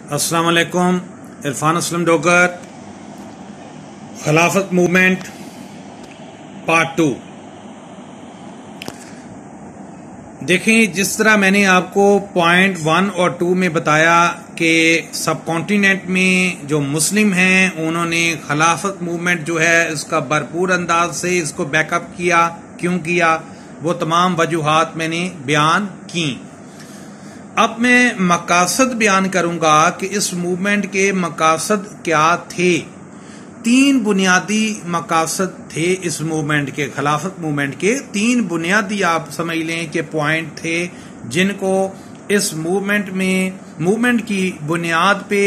अस्सलाम वालेकुम। इरफान असलम डोगर, खिलाफत मूवमेंट पार्ट 2। देखें, जिस तरह मैंने आपको पॉइंट 1 और 2 में बताया कि सब कॉन्टिनेंट में जो मुस्लिम हैं उन्होंने खिलाफत मूवमेंट जो है इसका भरपूर अंदाज से इसको बैकअप किया। क्यों किया, वो तमाम वजूहात मैंने बयान की। अब मैं मकासद बयान करूंगा कि इस मूवमेंट के मकासद क्या थे। 3 बुनियादी मकासद थे इस मूवमेंट के, खिलाफत मूवमेंट के 3 बुनियादी आप समझ लें कि पॉइंट थे जिनको इस मूवमेंट की बुनियाद पे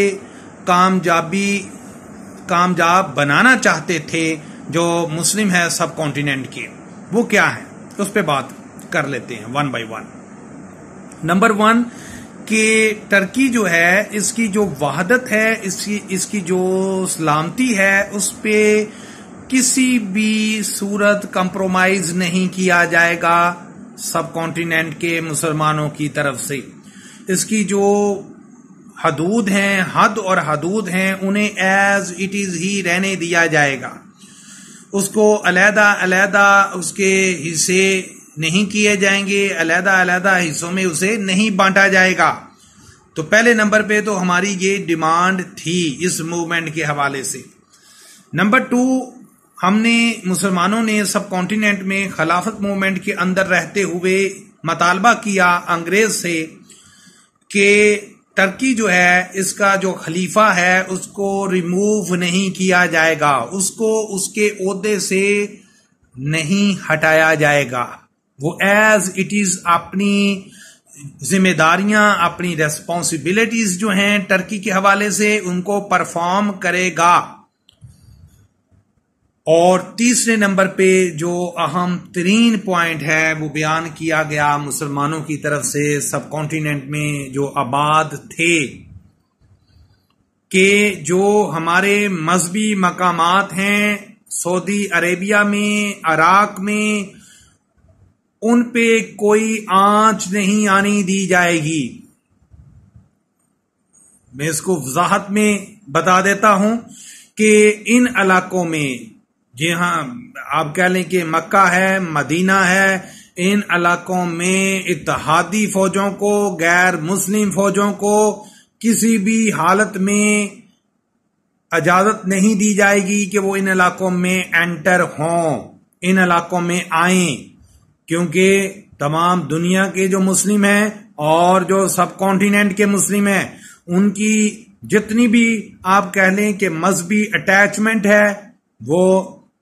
कामयाब बनाना चाहते थे जो मुस्लिम है सब कॉन्टिनेंट के। वो क्या है उस पे बात कर लेते हैं वन बाय वन। नंबर 1 कि टर्की जो है इसकी जो वहदत है, इसकी जो सलामती है, उस पे किसी भी सूरत कंप्रोमाइज नहीं किया जाएगा सब कॉन्टिनेंट के मुसलमानों की तरफ से। इसकी जो हद और हदूद हैं उन्हें एज इट इज ही रहने दिया जाएगा। उसको अलहदा उसके हिस्से नहीं किए जाएंगे, अलहदा हिस्सों में उसे नहीं बांटा जाएगा। तो पहले नंबर पे तो हमारी ये डिमांड थी इस मूवमेंट के हवाले से। नंबर 2, मुसलमानों ने सब कॉन्टिनेंट में खिलाफत मूवमेंट के अंदर रहते हुए मुतालबा किया अंग्रेज से कि टर्की जो है इसका जो खलीफा है उसको रिमूव नहीं किया जाएगा, उसको उसके ओहदे से नहीं हटाया जाएगा। वो एज इट इज अपनी जिम्मेदारियां, अपनी रेस्पॉन्सिबिलिटीज जो हैं टर्की के हवाले से उनको परफॉर्म करेगा। और तीसरे नंबर पे जो अहम तरीन पॉइंट है वो बयान किया गया मुसलमानों की तरफ से सब कॉन्टिनेंट में जो आबाद थे कि जो हमारे मजहबी मकामात हैं सऊदी अरेबिया में, इराक में, उन पे कोई आंच नहीं आनी दी जाएगी। मैं इसको वजाहत में बता देता हूं कि इन इलाकों में, जी हां, आप कह लें कि मक्का है, मदीना है, इन इलाकों में इत्तेहादी फौजों को, गैर मुस्लिम फौजों को किसी भी हालत में इजाजत नहीं दी जाएगी कि वो इन इलाकों में एंटर हों, इन इलाकों में आएं। क्योंकि तमाम दुनिया के जो मुस्लिम हैं और जो सब कॉन्टिनेंट के मुस्लिम हैं उनकी जितनी भी आप कह लें कि मजहबी अटैचमेंट है वो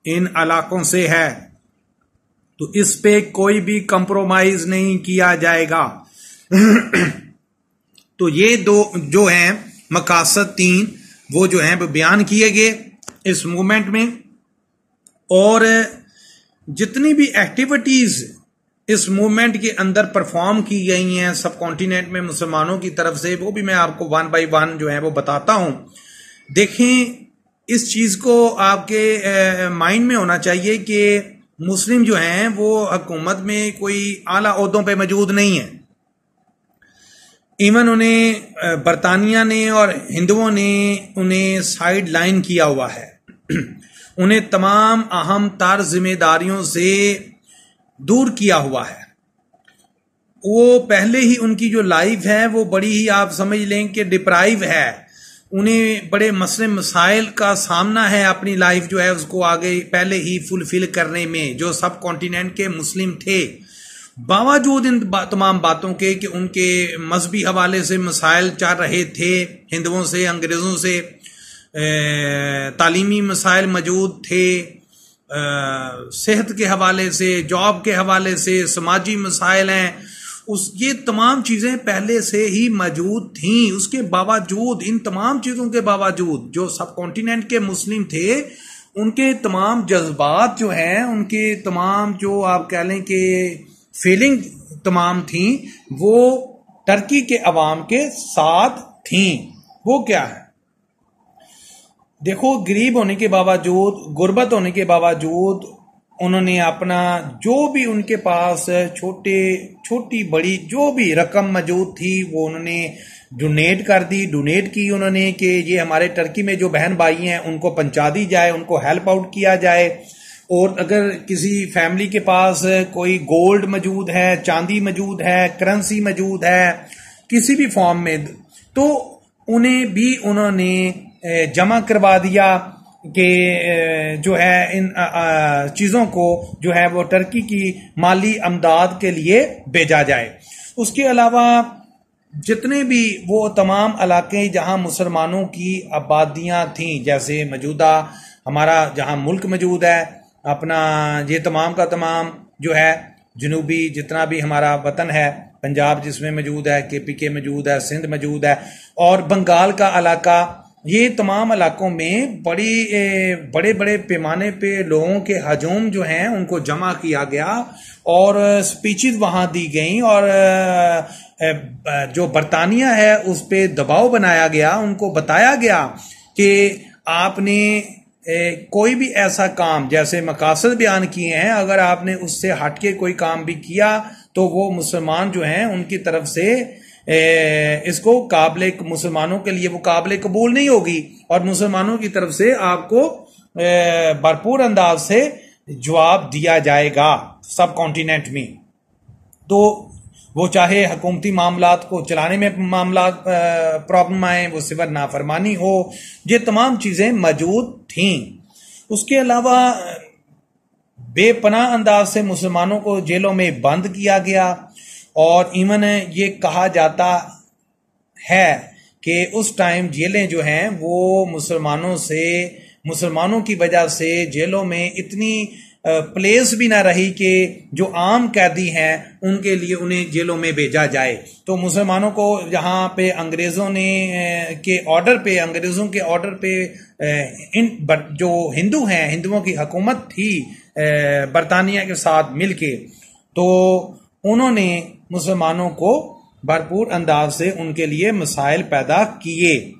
इन इलाकों से है, तो इस पे कोई भी कंप्रोमाइज नहीं किया जाएगा। तो ये 2 जो हैं मकासद 3 वो जो हैं बयान किए गए इस मूवमेंट में। और जितनी भी एक्टिविटीज इस मूवमेंट के अंदर परफॉर्म की गई हैं सब कॉन्टिनेंट में मुसलमानों की तरफ से, वो भी मैं आपको 1 बाय 1 जो है वो बताता हूं। देखें, इस चीज को आपके माइंड में होना चाहिए कि मुस्लिम जो हैं वो हुकूमत में कोई आला ओहदों पे मौजूद नहीं है। इवन उन्हें बरतानिया ने और हिंदुओं ने उन्हें साइड लाइन किया हुआ है। उन्हें तमाम अहम तर जिम्मेदारियों से दूर किया हुआ है। वो पहले ही उनकी जो लाइफ है वो बड़ी ही आप समझ लें कि डिप्राइव है। उन्हें बड़े मसले मसाइल का सामना है अपनी लाइफ जो है उसको आगे पहले ही फुलफिल करने में, जो सब कॉन्टिनेंट के मुस्लिम थे। बावजूद इन तमाम बातों के कि उनके मजहबी हवाले से मसाइल चल रहे थे, हिंदुओं से, अंग्रेजों से तालीमी मसाइल मौजूद थे, सेहत के हवाले से, जॉब के हवाले से, समाजी मसाइल हैं, ये तमाम चीजें पहले से ही मौजूद थीं। उसके बावजूद, इन तमाम चीजों के बावजूद जो सब कॉन्टिनेंट के मुस्लिम थे उनके तमाम जज्बात जो हैं, उनके तमाम जो आप कह लें कि फीलिंग तमाम थी वो टर्की के अवाम के साथ थी। वो क्या है, देखो, गरीब होने के बावजूद, गुर्बत होने के बावजूद उन्होंने अपना जो भी उनके पास छोटी बड़ी जो भी रकम मौजूद थी वो उन्होंने डोनेट कर दी, डोनेट की उन्होंने कि ये हमारे टर्की में जो बहन भाई हैं उनको पहुंचा दी जाए, उनको हेल्प आउट किया जाए। और अगर किसी फैमिली के पास कोई गोल्ड मौजूद है, चांदी मौजूद है, करेंसी मौजूद है किसी भी फॉर्म में, तो उन्हें भी उन्होंने जमा करवा दिया कि जो है इन चीज़ों को जो है वो टर्की की माली अमदाद के लिए भेजा जाए। उसके अलावा जितने भी वो तमाम इलाके जहां मुसलमानों की आबादियां थीं, जैसे मौजूदा हमारा जहां मुल्क मौजूद है अपना, ये तमाम का तमाम जो है जनूबी जितना भी हमारा वतन है, पंजाब जिसमें मौजूद है, KPK मौजूद है, सिंध मौजूद है और बंगाल का इलाका, ये तमाम इलाकों में बड़े बड़े पैमाने पे लोगों के हजूम जो हैं उनको जमा किया गया और स्पीचेस वहां दी गई और जो बरतानिया है उस पर दबाव बनाया गया। उनको बताया गया कि आपने कोई भी ऐसा काम, जैसे मकासद बयान किए हैं, अगर आपने उससे हटके कोई काम भी किया तो वो मुसलमान जो हैं उनकी तरफ से इसको मुसलमानों के लिए वो काबिल कबूल नहीं होगी और मुसलमानों की तरफ से आपको भरपूर अंदाज से जवाब दिया जाएगा सब कॉन्टिनेंट में। तो वो चाहे हुकूमती मामलात को चलाने में मामला प्रॉब्लम आए, वो सिविल नाफरमानी हो, ये तमाम चीजें मौजूद थीं। उसके अलावा बेपनाह अंदाज से मुसलमानों को जेलों में बंद किया गया और इवन ये कहा जाता है कि उस टाइम जेलें जो हैं वो मुसलमानों की वजह से जेलों में इतनी प्लेस भी ना रही कि जो आम कैदी हैं उनके लिए उन्हें जेलों में भेजा जाए। तो मुसलमानों को जहां पे अंग्रेजों के ऑर्डर पे जो हिंदू हैं, हिंदुओं की हुकूमत थी बरतानिया के साथ मिलके, तो उन्होंने मुसलमानों को भरपूर अंदाज से उनके लिए मसाइल पैदा किए।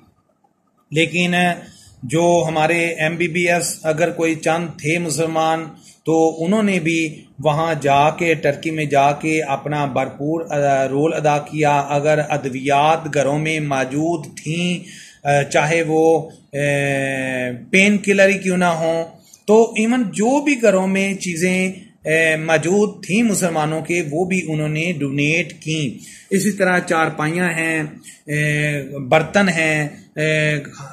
लेकिन जो हमारे MBBS अगर कोई चंद थे मुसलमान, तो उन्होंने भी वहां जाके टर्की में जाके अपना भरपूर रोल अदा किया। अगर अद्वियात घरों में मौजूद थी, चाहे वो पेन किलर ही क्यों ना हो, तो इवन जो भी घरों में चीजें मौजूद थी मुसलमानों के, वो भी उन्होंने डोनेट की। इसी तरह चारपाइयाँ हैं, बर्तन हैं,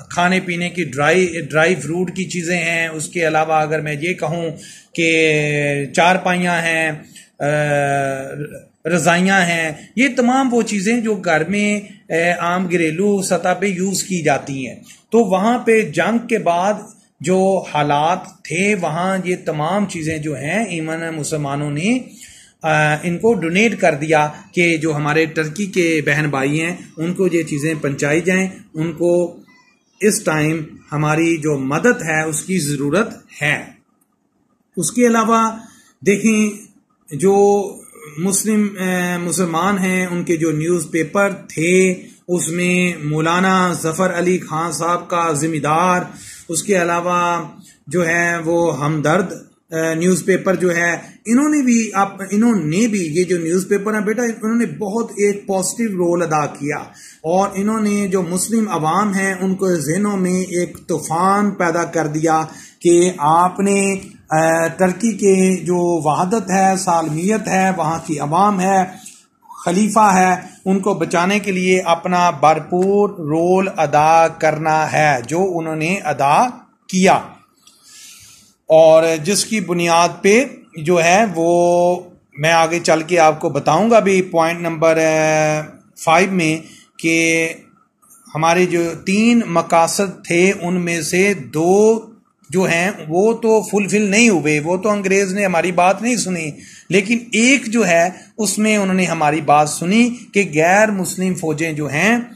खाने पीने की ड्राई फ्रूट की चीज़ें हैं। उसके अलावा अगर मैं ये कहूँ कि चारपाइयाँ हैं, रज़ाइयाँ हैं, ये तमाम वो चीज़ें जो घर में आम घरेलू सतह पे यूज़ की जाती हैं। तो वहाँ पे जंग के बाद जो हालात थे वहाँ ये तमाम चीज़ें जो हैं ईमान मुसलमानों ने इनको डोनेट कर दिया कि जो हमारे टर्की के बहन भाई हैं उनको ये चीज़ें पहुंचाई जाएं। उनको इस टाइम हमारी जो मदद है उसकी ज़रूरत है। उसके अलावा देखें जो मुसलमान हैं उनके जो न्यूज़पेपर थे उसमें मौलाना जफ़र अली खान साहब का जिम्मेदार, उसके अलावा जो है वो हमदर्द न्यूज़पेपर जो है, इन्होंने भी ये जो न्यूज़पेपर है बेटा, इन्होंने बहुत एक पॉजिटिव रोल अदा किया और इन्होंने जो मुस्लिम अवाम हैं उनको ज़हनों में एक तूफान पैदा कर दिया कि आपने टर्की के जो वहादत है, सालमियत है, वहाँ की अवाम है, खलीफा है, उनको बचाने के लिए अपना भरपूर रोल अदा करना है, जो उन्होंने अदा किया। और जिसकी बुनियाद पे जो है वो मैं आगे चल के आपको बताऊंगा भी पॉइंट नंबर 5 में कि हमारे जो 3 मकासद थे उनमें से 2 जो हैं वो तो फुलफिल नहीं हुए, वो तो अंग्रेज ने हमारी बात नहीं सुनी, लेकिन एक जो है उसमें उन्होंने हमारी बात सुनी कि गैर मुस्लिम फौजें जो हैं,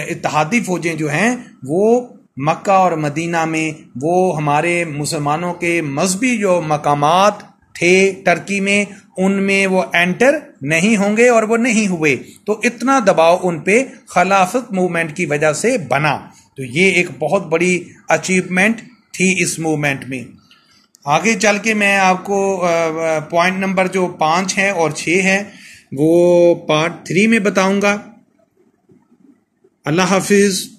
इत्तेहादी फौजें जो हैं, वो मक्का और मदीना में वो हमारे मुसलमानों के मजहबी जो मकामात थे टर्की में उनमें वो एंटर नहीं होंगे और वो नहीं हुए। तो इतना दबाव उन पे खिलाफत मूवमेंट की वजह से बना। तो ये एक बहुत बड़ी अचीवमेंट थी इस मूवमेंट में। आगे चल के मैं आपको पॉइंट नंबर जो 5 है और 6 है वो पार्ट 3 में बताऊंगा। अल्लाह हाफिज।